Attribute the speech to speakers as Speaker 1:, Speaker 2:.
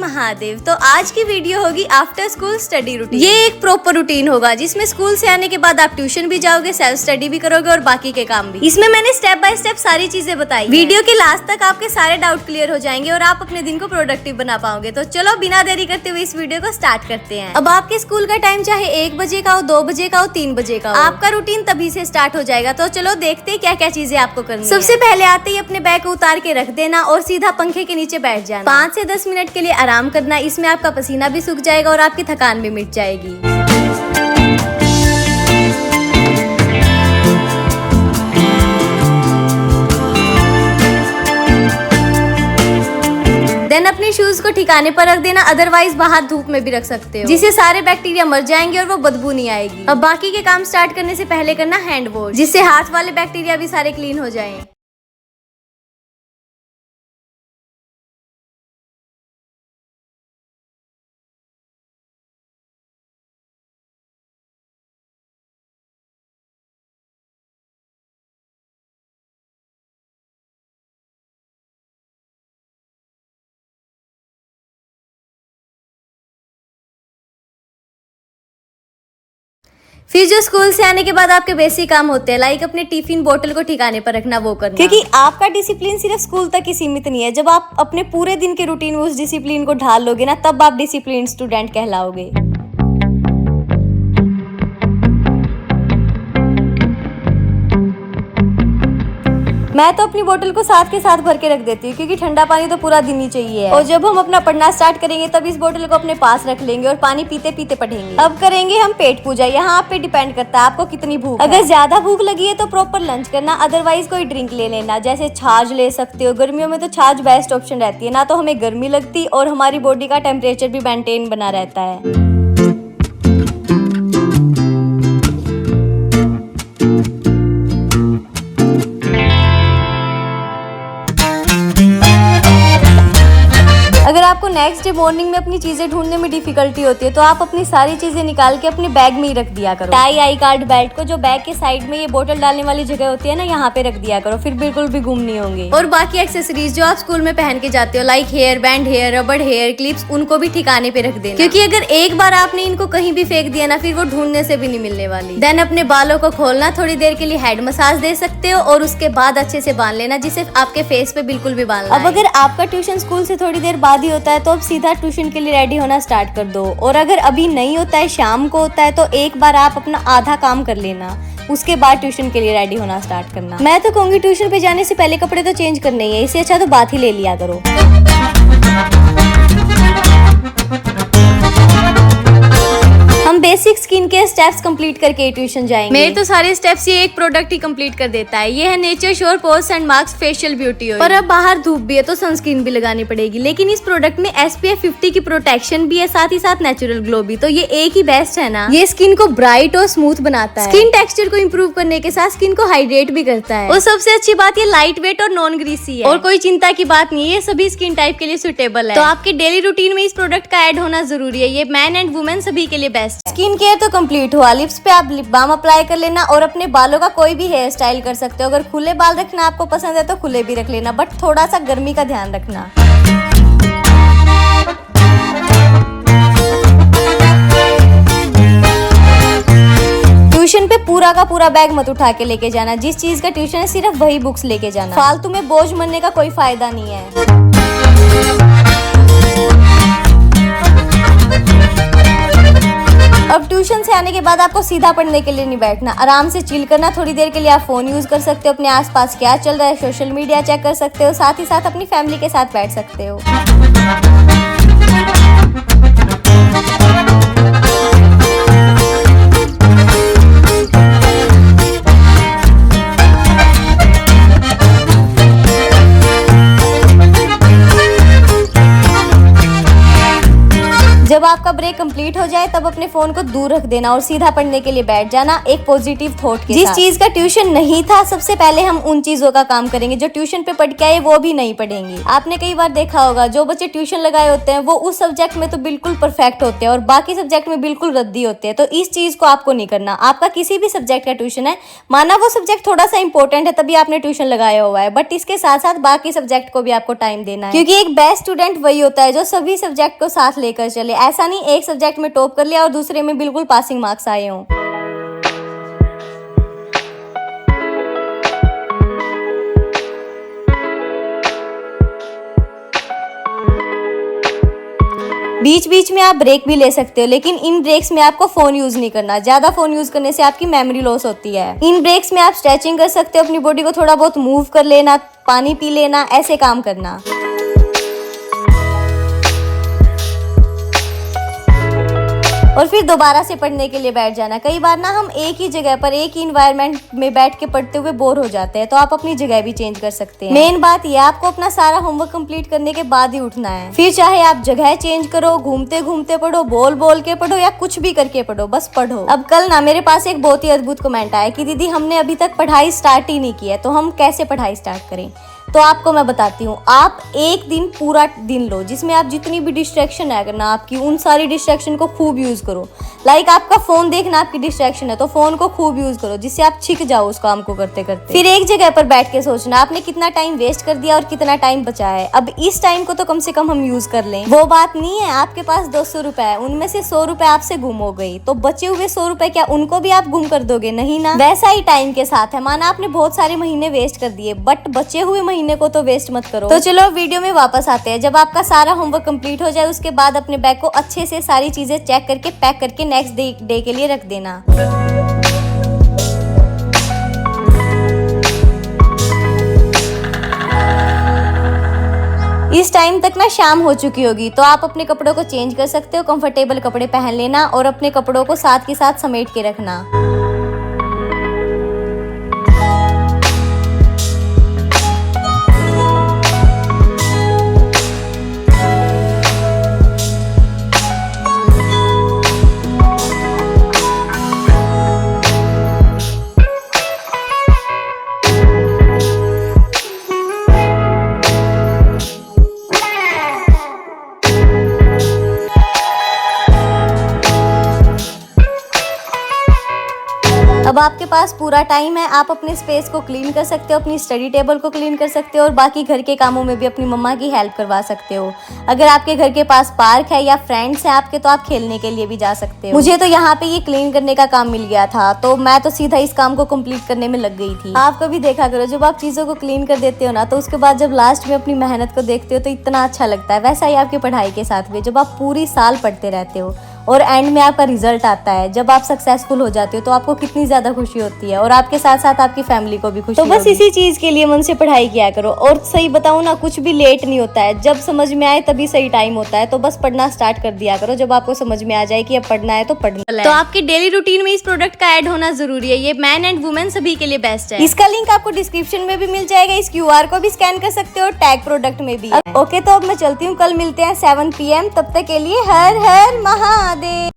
Speaker 1: महादेव। तो आज की वीडियो होगी आफ्टर स्कूल स्टडी रूटीन। ये एक प्रॉपर रूटीन होगा जिसमें स्कूल से आने के बाद आप ट्यूशन भी जाओगे, सेल्फ स्टडी भी करोगे और बाकी के काम भी। इसमें मैंने स्टेप बाय स्टेप सारी चीजें बताई। वीडियो के लास्ट तक आपके सारे डाउट क्लियर हो जाएंगे और आप अपने दिन को प्रोडक्टिव बना पाओगे। तो चलो बिना देरी करते हुए इस वीडियो को स्टार्ट करते हैं। अब आपके स्कूल का टाइम चाहे 1 बजे का हो, 2 बजे का हो, 3 बजे का हो, आपका रूटीन तभी से स्टार्ट हो जाएगा। तो चलो देखते हैं क्या क्या चीजें आपको करनी है। सबसे पहले आते ही अपने बैग को उतार के रख देना और सीधा पंखे के नीचे बैठ जाना। 5 से 10 मिनट के लिए आराम करना। इसमें आपका पसीना भी सूख जाएगा और आपकी थकान भी मिट जाएगी। देन अपने शूज को ठिकाने पर रख देना, अदरवाइज बाहर धूप में भी रख सकते हो, जिससे सारे बैक्टीरिया मर जाएंगे और वो बदबू नहीं आएगी। अब बाकी के काम स्टार्ट करने से पहले करना हैंड वॉश, जिससे हाथ वाले बैक्टीरिया भी सारे क्लीन हो जाएं। फिर जो स्कूल से आने के बाद आपके बेसिक काम होते हैं, लाइक अपने टिफिन बोतल को ठिकाने पर रखना, वो करना। क्योंकि आपका डिसिप्लिन सिर्फ स्कूल तक ही सीमित नहीं है। जब आप अपने पूरे दिन के रूटीन में उस डिसिप्लिन को ढाल लोगे ना, तब आप डिसिप्लिन स्टूडेंट कहलाओगे। मैं तो अपनी बोतल को साथ के साथ भर के रख देती हूँ, क्योंकि ठंडा पानी तो पूरा दिन ही चाहिए। और जब हम अपना पढ़ना स्टार्ट करेंगे तब इस बोतल को अपने पास रख लेंगे और पानी पीते पीते पढ़ेंगे। अब करेंगे हम पेट पूजा। यहाँ आप पे डिपेंड करता है आपको कितनी भूख है। अगर ज्यादा भूख लगी है तो प्रॉपर लंच करना, अदरवाइज कोई ड्रिंक ले लेना, जैसे छाछ ले सकते हो। गर्मियों में तो छाछ बेस्ट ऑप्शन रहती है, ना तो हमें गर्मी लगती और हमारी बॉडी का टेम्परेचर भी मेंटेन बना रहता है। अगर आपको नेक्स्ट डे मॉर्निंग में अपनी चीजें ढूंढने में डिफिकल्टी होती है तो आप अपनी सारी चीजें निकाल के अपने बैग में ही रख दिया करो। टाई, आई कार्ड, बेल्ट को जो बैग के साइड में ये बोतल डालने वाली जगह होती है ना, यहाँ पे रख दिया करो, फिर बिल्कुल भी गुम नहीं होंगे। और बाकी एक्सेसरीज जो आप स्कूल में पहन के जाते हो, लाइक हेयर बैंड, हेयर रबड़, हेयर क्लिप्स, उनको भी ठिकाने पे रख देना, क्योंकि अगर एक बार आपने इनको कहीं भी फेंक दिया ना, फिर वो ढूंढने से भी नहीं मिलने वाली। देन अपने बालों को खोलना, थोड़ी देर के लिए हेड मसाज दे सकते हो और उसके बाद अच्छे से बांध लेना, जिससे आपके फेस पे बिल्कुल भी बाल ना आए। अब अगर आपका ट्यूशन स्कूल से थोड़ी देर बाद ही होता है तो अब सीधा ट्यूशन के लिए रेडी होना स्टार्ट कर दो। और अगर अभी नहीं होता है, शाम को होता है, तो एक बार आप अपना आधा काम कर लेना, उसके बाद ट्यूशन के लिए रेडी होना स्टार्ट करना। मैं तो कहूंगी ट्यूशन पे जाने से पहले कपड़े तो चेंज करने ही है, इससे अच्छा तो बात ही ले लिया करो। हम basic skin care steps complete करके ट्यूशन जाएंगे। मेरे तो सारे स्टेप्स ये एक प्रोडक्ट ही कंप्लीट कर देता है। ये है nature sure pores and marks facial beauty oil. और अब बाहर धूप भी है तो सनस्क्रीन भी लगानी पड़ेगी, लेकिन इस प्रोडक्ट में SPF 50 की प्रोटेक्शन भी है, साथ ही साथ नेचुरल ग्लो भी। तो ये एक ही बेस्ट है ना। ये स्किन को ब्राइट और स्मूथ बनाता है, स्किन टेक्सचर को इम्प्रूव करने के साथ स्किन को हाइड्रेट भी करता है। और सबसे अच्छी बात, ये लाइट वेट और नॉन ग्रीसी है और कोई चिंता की बात नहीं है, ये सभी स्किन टाइप के लिए सुटेबल है। तो आपके डेली रूटीन में इस प्रोडक्ट का ऐड होना जरूरी है। ये मैन एंड वुमेन सभी के लिए बेस्ट। स्किन केयर तो कंप्लीट हुआ। लिप्स पे आप लिप बाम अप्लाई कर लेना और अपने बालों का कोई भी हेयर स्टाइल कर सकते हो। अगर खुले बाल रखना आपको पसंद है तो खुले भी रख लेना, बट थोड़ा सा गर्मी का ध्यान रखना। ट्यूशन पे पूरा का पूरा बैग मत उठा के लेके जाना। जिस चीज का ट्यूशन है सिर्फ वही बुक्स लेके जाना। फालतू में बोझ बनने का कोई फायदा नहीं है। अब ट्यूशन से आने के बाद आपको सीधा पढ़ने के लिए नहीं बैठना, आराम से चिल करना। थोड़ी देर के लिए आप फोन यूज कर सकते हो, अपने आसपास क्या चल रहा है, सोशल मीडिया चेक कर सकते हो, साथ ही साथ अपनी फैमिली के साथ बैठ सकते हो। जब आपका ब्रेक कंप्लीट हो जाए तब अपने फोन को दूर रख देना और सीधा पढ़ने के लिए बैठ जाना एक पॉजिटिव थॉट के साथ। जिस चीज का ट्यूशन नहीं था सबसे पहले हम उन चीजों का काम करेंगे, जो ट्यूशन पे पढ़ के आए वो भी नहीं पढ़ेंगे। आपने कई बार देखा होगा जो बच्चे ट्यूशन लगाए होते हैं वो उस सब्जेक्ट में तो बिल्कुल परफेक्ट होते हैं और बाकी सब्जेक्ट में बिल्कुल रद्दी होते हैं। तो इस चीज को आपको नहीं करना। आपका किसी भी सब्जेक्ट का ट्यूशन है, माना वो सब्जेक्ट थोड़ा सा इंपॉर्टेंट है तभी आपने ट्यूशन लगाया हुआ है, बट इसके साथ साथ बाकी सब्जेक्ट को भी आपको टाइम देना है, क्योंकि एक बेस्ट स्टूडेंट वही होता है जो सभी सब्जेक्ट को साथ लेकर चले। ऐसा नहीं एक सब्जेक्ट में टॉप कर लिया और दूसरे में बिल्कुल पासिंग मार्क्स आए हों। बीच बीच में आप ब्रेक भी ले सकते हो, लेकिन इन ब्रेक्स में आपको फोन यूज नहीं करना। ज्यादा फोन यूज करने से आपकी मेमोरी लॉस होती है। इन ब्रेक्स में आप स्ट्रेचिंग कर सकते हो, अपनी बॉडी को थोड़ा बहुत मूव कर लेना, पानी पी लेना, ऐसे काम करना। और फिर दोबारा से पढ़ने के लिए बैठ जाना। कई बार ना हम एक ही जगह पर एक ही इन्वायरमेंट में बैठ के पढ़ते हुए बोर हो जाते हैं, तो आप अपनी जगह भी चेंज कर सकते हैं। मेन बात यह आपको अपना सारा होमवर्क कंप्लीट करने के बाद ही उठना है। फिर चाहे आप जगह चेंज करो, घूमते घूमते पढ़ो, बोल बोल के पढ़ो या कुछ भी करके पढ़ो, बस पढ़ो। अब कल ना मेरे पास एक बहुत ही अद्भुत कमेंट आया कि दीदी हमने अभी तक पढ़ाई स्टार्ट ही नहीं की है, तो हम कैसे पढ़ाई स्टार्ट करें। तो आपको मैं बताती हूँ, आप एक दिन पूरा दिन लो जिसमें आप जितनी भी डिस्ट्रैक्शन है करना आपकी, उन सारी डिस्ट्रैक्शन को खूब यूज करो। लाइक आपका फोन देखना आपकी डिस्ट्रैक्शन है तो फोन को खूब यूज करो जिससे आप छिक जाओ उस काम को करते करते। फिर एक जगह पर बैठ के सोचना आपने कितना टाइम वेस्ट कर दिया और कितना टाइम बचा है। अब इस टाइम को तो कम से कम हम यूज कर लें। वो बात नहीं है आपके पास 200 रुपए है, उनमें से 100 रुपए आपसे गुम हो गई, तो बचे हुए 100 रुपए क्या उनको भी आप गुम कर दोगे? नहीं ना। वैसा ही टाइम के साथ है, माना आपने बहुत सारे महीने वेस्ट कर दिए, बट बचे हुए महीने को तो वेस्ट मत करो। तो चलो वीडियो में वापस आते हैं। जब आपका सारा होमवर्क कंप्लीट हो जाए उसके बाद अपने बैग को अच्छे से सारी चीजें चेक करके पैक करके नेक्स्ट डे के लिए रख देना। इस टाइम तक ना शाम हो चुकी होगी, तो आप अपने कपड़ों को चेंज कर सकते हो, कंफर्टेबल कपड़े पहन लेना और अपने कपड़ों को साथ के साथ समेट के रखना। अब आपके पास पूरा टाइम है, आप अपने स्पेस को क्लीन कर सकते हो, अपनी स्टडी टेबल को क्लीन कर सकते हो और बाकी घर के कामों में भी अपनी मम्मा की हेल्प करवा सकते हो। अगर आपके घर के पास पार्क है या फ्रेंड्स हैं आपके, तो आप खेलने के लिए भी जा सकते हो। मुझे तो यहाँ पे ये क्लीन करने का काम मिल गया था, तो मैं तो सीधा इस काम को कंप्लीट करने में लग गई थी। आप कभी देखा करो, जब आप चीजों को क्लीन कर देते हो ना, तो उसके बाद जब लास्ट में अपनी मेहनत को देखते हो तो इतना अच्छा लगता है। वैसा ही आपकी पढ़ाई के साथ भी, जब आप पूरी साल पढ़ते रहते हो और एंड में आपका रिजल्ट आता है, जब आप सक्सेसफुल हो जाते हो, तो आपको कितनी ज्यादा खुशी होती है और आपके साथ साथ आपकी फैमिली को भी खुशी। तो बस इसी चीज के लिए मन से पढ़ाई किया करो। और सही बताऊं ना, कुछ भी लेट नहीं होता है, जब समझ में आए तभी सही टाइम होता है। तो बस पढ़ना स्टार्ट कर दिया करो, जब आपको समझ में आ जाए कि अब पढ़ना है तो पढ़ना। तो आपकी डेली रूटीन में इस प्रोडक्ट का ऐड होना जरूरी है। ये मैन एंड वुमेन सभी के लिए बेस्ट है। इसका लिंक आपको डिस्क्रिप्शन में भी मिल जाएगा। इस QR को भी स्कैन कर सकते हो, टैग प्रोडक्ट में भी। ओके, तो अब मैं चलती हूँ, कल मिलते हैं 7 PM। तब तक के लिए हर हर महादेव।